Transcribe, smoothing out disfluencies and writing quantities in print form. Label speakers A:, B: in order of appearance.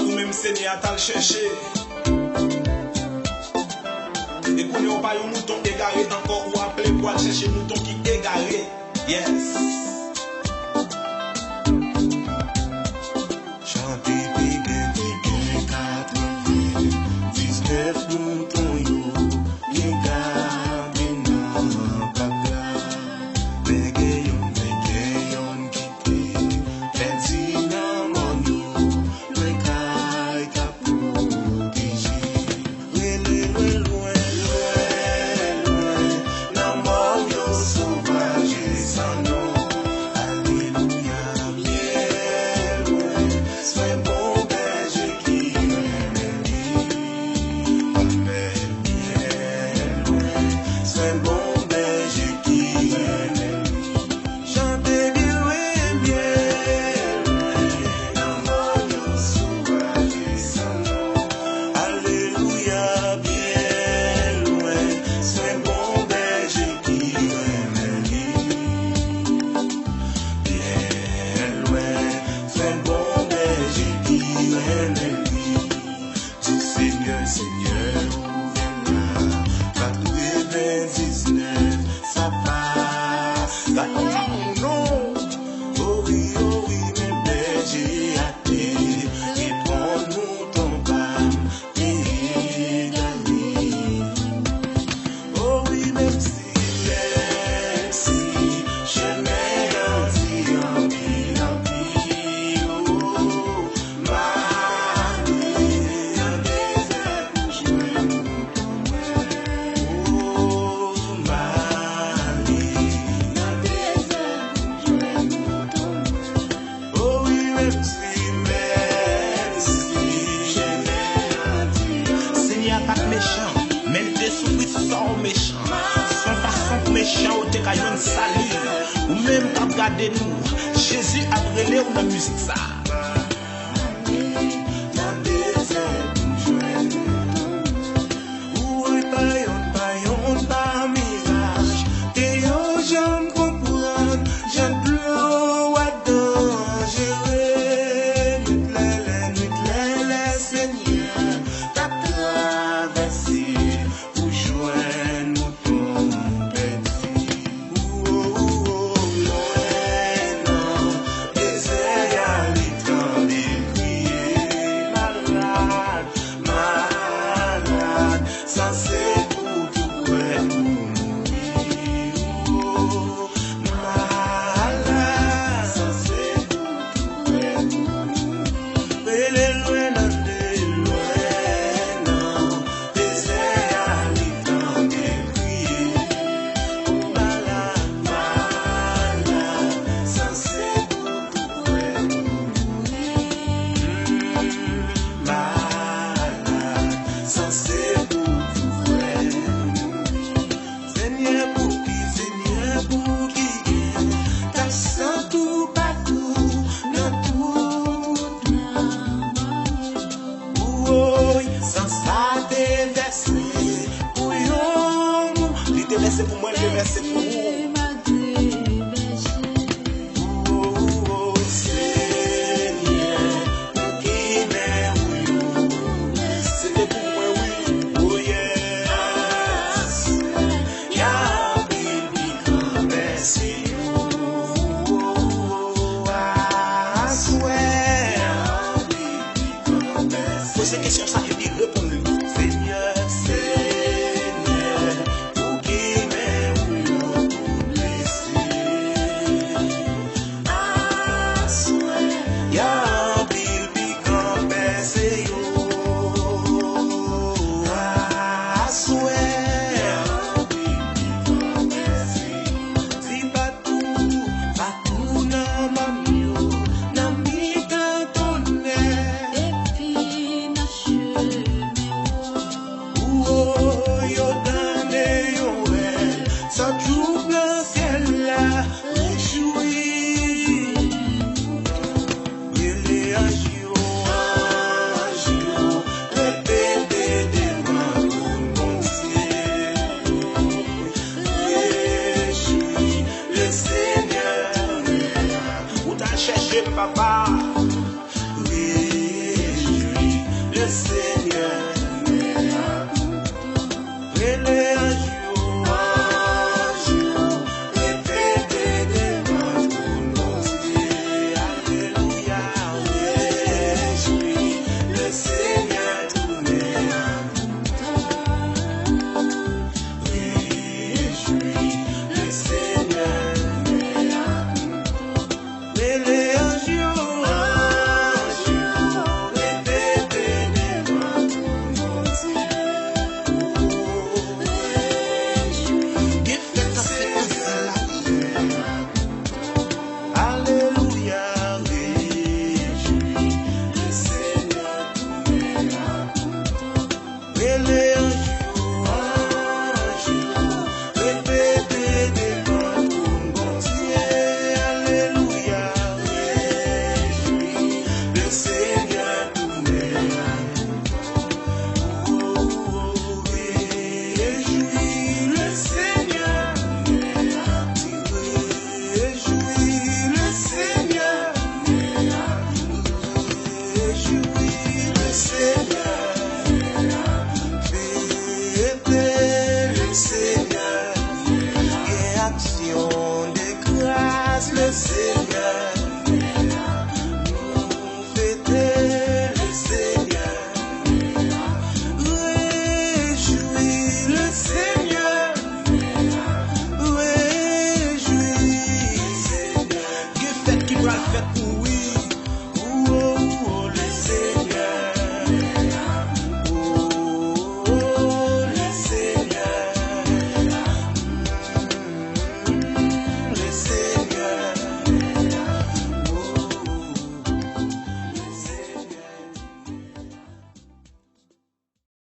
A: ou même Seigneur t'as le chercher. Et qu'on n'a pas un mouton égaré encore ou appelé pour aller chercher un mouton qui est égaré. Yes.
B: Chanter piquet 19 moutons yo, bien gardé dans papa. Mais gayon quitté, fait dans mon yo, loin caille qu'a protégé. Loin, dans mon yo sauvage sans nom. Alléluia, bien loin, sois bon berger qui m'aime. Sois bon berger qui m'aime. Chantez bien loin, dans mon yo sauvage sans nom. Alléluia, bien loin, sois bon berger qui m'aime. Bien loin, sois bon berger qui m'aime. Dis Seigneur, Seigneur, ouvre-la. 99, ça passe. Là, non. Oh oui, mes bergers hâtés. Et prends-nous ton bâme et gagner. Oh oui, même si, chemin en pile, oh, ma vie, dans des airs pour jouer mouton. Oh, ma vie, dans des airs pour jouer mouton. Oh oui, même si, chemin en
A: Seigneur pas méchant, mais il te souffrit sans méchant. Sans façon méchant ou te caillon salut. Ou même t'as regardé nous. Jésus a brûlé ou la musique ça.
B: dans des airs pour jouer mouton. Oui, payon, par mirage. Et yo, j'en comprends, j'en pleure à dangereux. Nuit lélé, Seigneur, t'as traversé pour joindre mouton petit. Loin, non, désert à l'étang des crier. Malade, ça c'est pour tout près pour mourir. Malade, ça c'est pour tout près pour mourir. Mais les loin, non, désert à l'étang des crier. Malade, ça c'est pour tout près pour mourir. Malade, ça c'est pour tout près. Seigneur pour qui, t'as senti tout partout, dans toute oh, sans ça déverser pour yon.
A: Il te laisse pour moi, il te laisse pour vous.
B: Oh, Seigneur, qui m'aime,
A: C'était pour moi, oui. Oh yes.
B: y'a bibi comme merci. I swear, bibi comme merci.
A: Pose cette question, ça veut dire répondre.
B: Seigneur, pour qui m'aime, pour blesser. I swear, y'a bibi comme merci. I swear, bibi comme merci. Si partout dans ma mio, dans mi cantonné. Oh, yo donné yo elle, ça trouve le ciel là, réjouis. Il est agio, répétez devant tout mon ciel. Réjouis, le Seigneur.
A: Où t'as cherché, papa?
B: Réjouis, l'action de grâce, le Seigneur